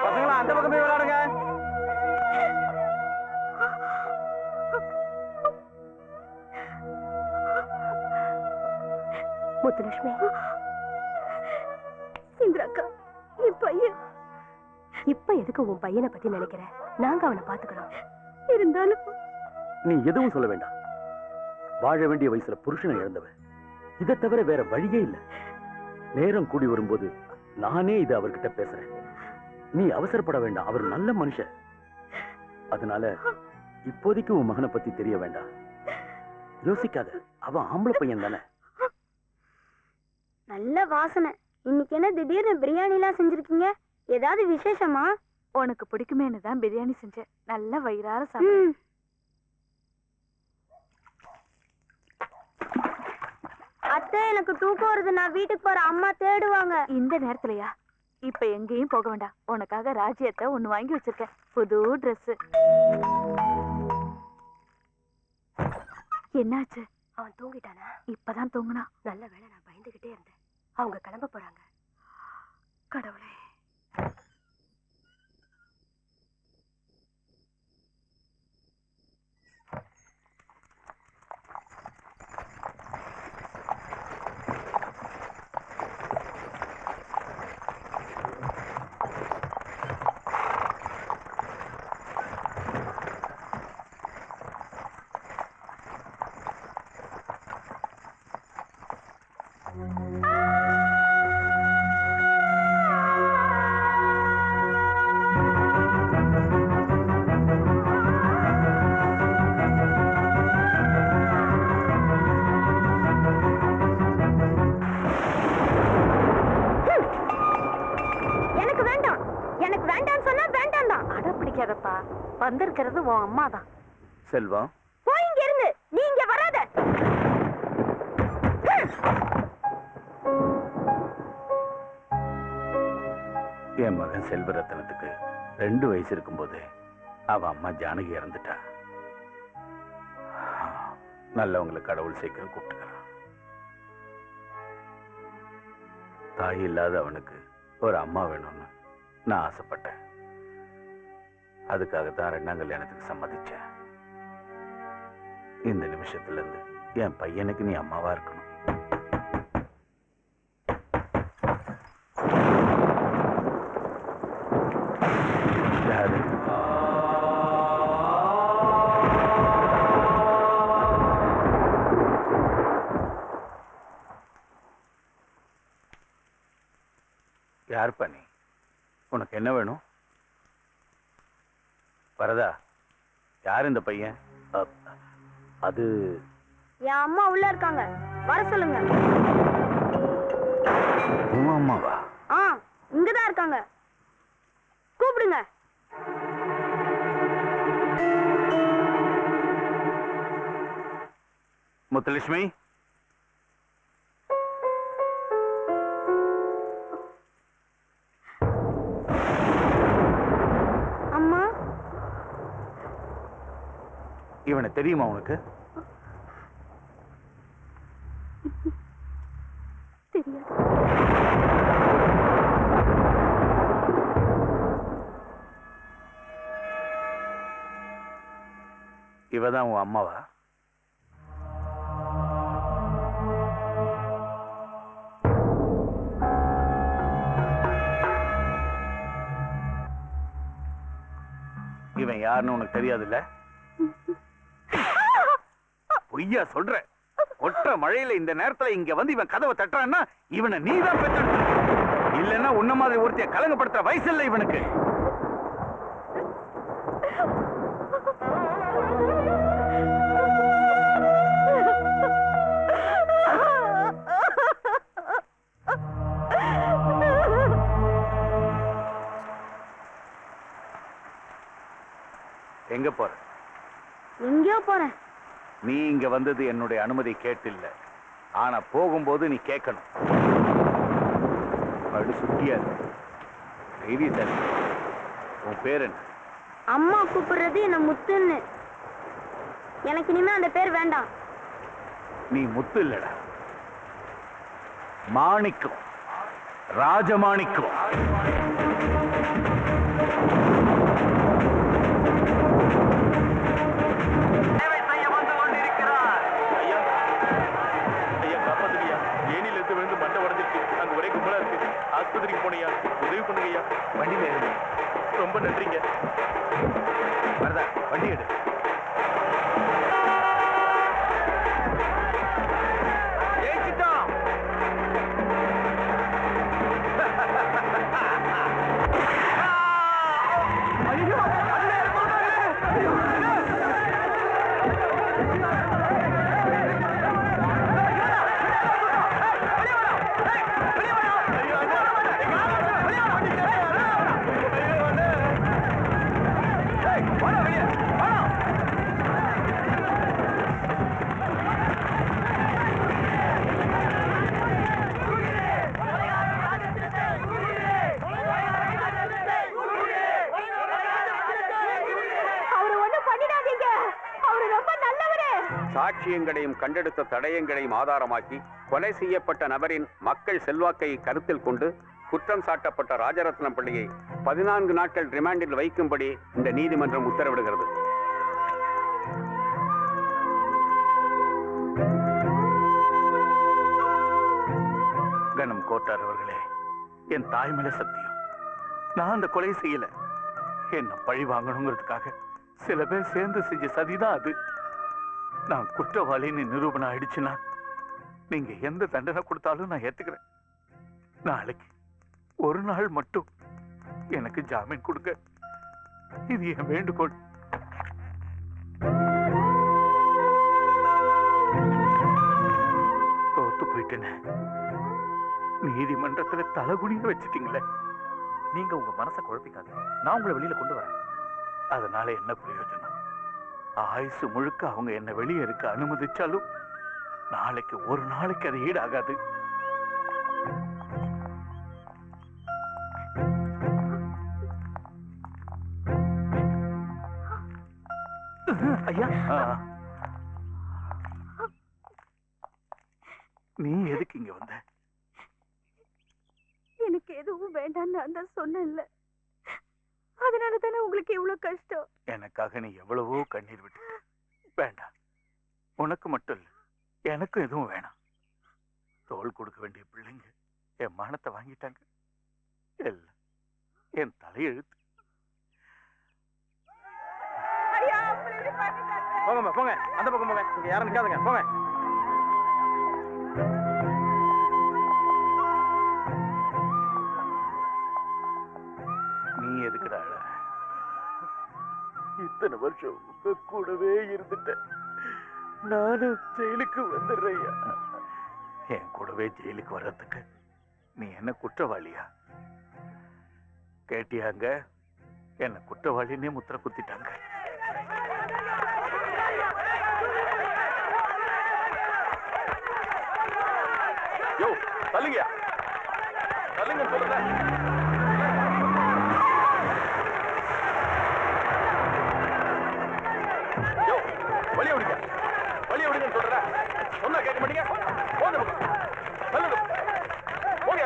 பசங்களா அந்த பக்கம் போய் விளையாடுங்க. முத்துலட்சுமி, இந்திராக்கா, என் பையன். இப்ப எதுக்கு உன் பையனை பத்தி நினைக்கிற? நாங்க அவனை பாத்துக்கிறோம். இருந்தாலும் நீ எதுவும் சொல்ல வேண்டாம். வாழ வேண்டிய வயசுல புருஷனை இழந்தவன். இதை தவிர வேற வழியே இல்லை. நேரம் கூடி வரும்போது நானே இது அவர்கிட்ட பேசுறேன். நீ அவசரப்பட வேண்டாம். அவர் நல்ல மனுஷன். அதனால இப்போதைக்கு உன் மகனை பத்தி தெரிய வேண்டாம். யோசிக்காத. அவன் ஆம்பளை பையன் தானே. நல்ல வாசனை. இன்னைக்கு என்ன திடீர்னு பிரியாணி எல்லாம் செஞ்சிருக்கீங்க? ஏதாவது விசேஷமா? உனக்கு பிடிக்குமேனு தான் பிரியாணி செஞ்சேன். நல்ல வயிறார சாப்பிடு. அத்தை, எனக்கு தூக்கம் வருது. நான் வீட்டுக்கு போற. அம்மா தேடுவாங்க. இந்த நேரத்துலயா? இப்ப எங்கேயும் போக வேண்டாம். உனக்காக ராஜ்யத்தை ஒண்ணு வாங்கி வச்சிருக்கேன். புது Dress. என்னாச்சு? அவன் தூங்கிட்டானா? இப்பதான் தூங்குனா. நல்ல வேளை, நான் பயந்துகிட்டே இருந்தேன். அவங்க கிளம்ப போறாங்க. கடவுளே. வந்திருக்கிறது உன் அம்மா தான். செல்வம், போய் இங்க இருந்து. நீ இங்க வராத. என் மகன் செல்வரத்னத்துக்கு 2 வயசு இருக்கும்போது அவ அம்மா ஜானகி இறந்துட்டா. நல்லவங்களை கடவுள் சீக்கிரம் கூப்பிட்டுக்கிறான். தாய் இல்லாத அவனுக்கு ஒரு அம்மா வேணும்னு நான் ஆசைப்பட்டேன். அதுக்காகத்தான் 2ஆம் கல்யாணத்துக்கு சம்மதிச்சேன். இந்த நிமிஷத்துல இருந்து என் பையனுக்கு நீ அம்மாவா இருக்கணும். யாரு? யார் பண்ணி? உனக்கு என்ன வேணும்? வரதா, யார் இந்த பையன்? அது என் அம்மா உள்ள இருக்காங்க. வர சொல்லுங்க. உன் அம்மாவா? இங்கதான் இருக்காங்க. கூப்பிடுங்க. முத்துலட்சுமி, இவனை தெரியுமா உனக்கு? தெரியாது. இவதான் உன் அம்மாவா? இவன் யாருன்னு உனக்கு தெரியாதுல்ல? பொய்யா சொல்ற? ஒற்ற மழையில இந்த நேரத்துல இங்க வந்து இவன் கதவை தட்டுறான்னா இவனை நீதான் பெற்ற. இல்லன்னா உன்ன மாதிரி ஒருத்தைய கலங்கப்படுத்துற வயசு இல்லை இவனுக்கு. எங்க போற? எங்கேயோ போறேன். நீ இங்க வந்தது என்னுடைய அனுமதி கேட்டில்ல. ஆனா போகும்போது நீ கேட்கணும். படு சுத்தியா தைரியசாலி. உன் பேர் என்ன? அம்மா கூப்பிடுறது என்ன முத்துன்னு. எனக்கு இனிமே அந்த பேர் வேண்டாம். நீ முத்து இல்லடா, மாணிக்கம், ராஜமாணிக்கம். ஆஸ்பத்திரிக்கு போனியா? உதவி பண்ணுங்கய்யா. வண்டியில ஏறுங்க. ரொம்ப நன்றிங்க. வரதா, வண்டி எடு. ஜெயிச்சிட்டோம். சாட்சியங்களையும் கண்டெடுத்த தடயங்களையும் ஆதாரமாக்கி கொலை செய்யப்பட்ட நபரின் மக்கள் செல்வாக்கை கருத்தில் கொண்டு குற்றம் சாட்டப்பட்ட ராஜரத்னம் பிள்ளையை 14 நாட்கள் ரிமாண்டில் வைக்கும்படி இந்த நீதிமன்றம் உத்தரவிடுகிறது. கனம் கோட்டார் அவர்களே, என் தாய் மேல சத்தியம், நான் அந்த கொலை செய்யல. என்ன பழி வாங்கணுங்கிறதுக்காக சில பேர் சேர்ந்து செஞ்ச சதிதான் அது. நான் குற்றவாளின்னு நிரூபணம் ஆயிடுச்சுன்னா நீங்க எந்த தண்டனை கொடுத்தாலும் நான் ஏத்துக்கிறேன். நாளைக்கு ஒரு நாள் மட்டும் எனக்கு ஜாமீன் கொடுங்க. இது என் வேண்டுகோள். தோத்து போயிட்டேன்னு நீதிமன்றத்துல தலகுனிய வச்சுட்டீங்களே. நீங்க உங்க மனசை குழப்பிக்காது, நான் உங்களை வெளியில கொண்டு வரேன். அதனால என்ன பிரயோஜனம்? ஆயுசு முழுக்க அவங்க என்ன வெளியே இருக்க அனுமதிச்சாலும் நாளைக்கு ஒரு நாளைக்கு அது ஈடாகாது. ஐயா, நீ எதுக்கு இங்க வந்த? எனக்கு எதுவும் வேண்டாம், நான் தான் சொன்னேன்ல. அதனால தானே உங்களுக்கு இவ்வளவு கஷ்டம். எனக்காக நீ எவ்வளவோ கண்ணீர் விட்டு. வேண்டாம், உனக்கு மட்டும் இல்ல, எனக்கும் எதுவும் வேணாம். தோள் கொடுக்க வேண்டிய பிள்ளைங்க என் மானத்தை வாங்கிட்டாங்க. எல்லாம் என் தலையெழுத்து. போங்க போங்க, அந்த பக்கம் போங்க, இங்க யாரும் நிக்காதுங்க, போங்க. நீ எதுக்குடா? இத்தனை வருஷம் உங்க கூடவே இருந்துட்டேன். நானும் ஜெயிலுக்கு வந்துடுறேன். என் கூடவே ஜெயிலுக்கு வர்றதுக்கு நீ என்ன குற்றவாளியா? கேட்டியாங்க? என்ன குற்றவாளின்னே முத்திர குத்திட்டாங்க. யோ, தள்ளுங்கயா, தள்ளுங்க சொல்லுங்க. வழிய விடுங்க, வழிய விடுங்கன்னு சொல்றேன். சொன்னா கேட்க மாட்டீங்க. போங்க, தள்ளுங்க, போங்க.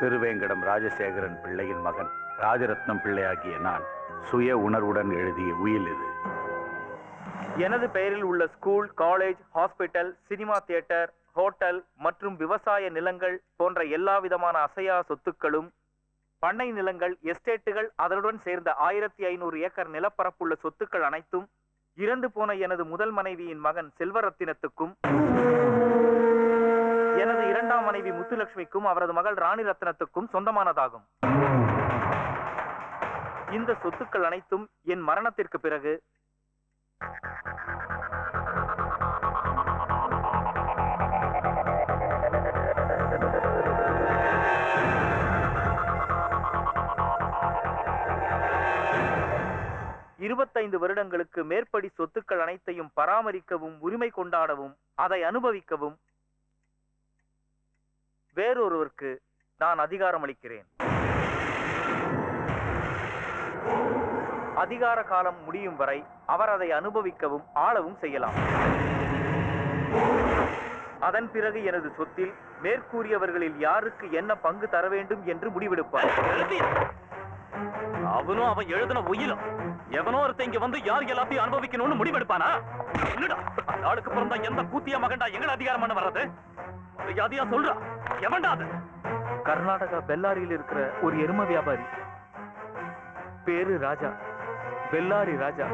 திருவேங்கடம் ராஜசேகரன் பிள்ளையின் மகன் ராஜரத்னம் பிள்ளையாகிய நான் சுய உணர்வுடன் எழுதிய உயில் இது. எனது பெயரில் உள்ள school, college, hospital, cinema theatre, hotel மற்றும் விவசாய நிலங்கள் போன்ற எல்லா விதமான அசையா சொத்துக்களும், பண்ணை நிலங்கள், எஸ்டேட்டுகள், அதனுடன் சேர்ந்த 1500 ஏக்கர் நிலப்பரப்புள்ள சொத்துக்கள் அனைத்தும் இறந்து போன எனது முதல் மனைவியின் மகன் செல்வரத்தினத்துக்கும், எனது இரண்டாம் மனைவி முத்துலட்சுமிக்கும் அவரது மகள் ராணி ரத்னத்துக்கும் சொந்தமானதாகும். இந்த சொத்துக்கள் அனைத்தும் என் மரணத்திற்கு பிறகு இருபத்தைந்து வருடங்களுக்கு மேற்படி சொத்துக்கள் அனைத்தையும் பராமரிக்கவும், உரிமை கொண்டாடவும், அதை அனுபவிக்கவும் வேறொருவருக்கு நான் அதிகாரம் அளிக்கிறேன். அதிகார காலம் முடியும் வரை அவர் அதை அனுபவிக்கவும் ஆளவும் செய்யலாம். அதன் பிறகு எனது சொத்தில் மேற்கூறியவர்களில் யாருக்கு என்ன பங்கு தர வேண்டும் என்று முடிவெடுப்பார். அவனும் அவன் எழுதின உயிலும் எவனோ ஒருத்த இங்க வந்து யார் எல்லாத்தையும் அனுபவிக்கணும்னு முடிவெடுப்பானா? என்னடா நாளுக்கு பிறந்தா எந்த கூத்திய மகன்டா எங்களை அதிகாரம் பண்ண வர்றது? மரியாதையா சொல்றா, எவன்டா அது? கர்நாடகா பெல்லாரியில் இருக்கிற ஒரு எரும வியாபாரி, பேரு ராஜா, பெல்லாரி ராஜா.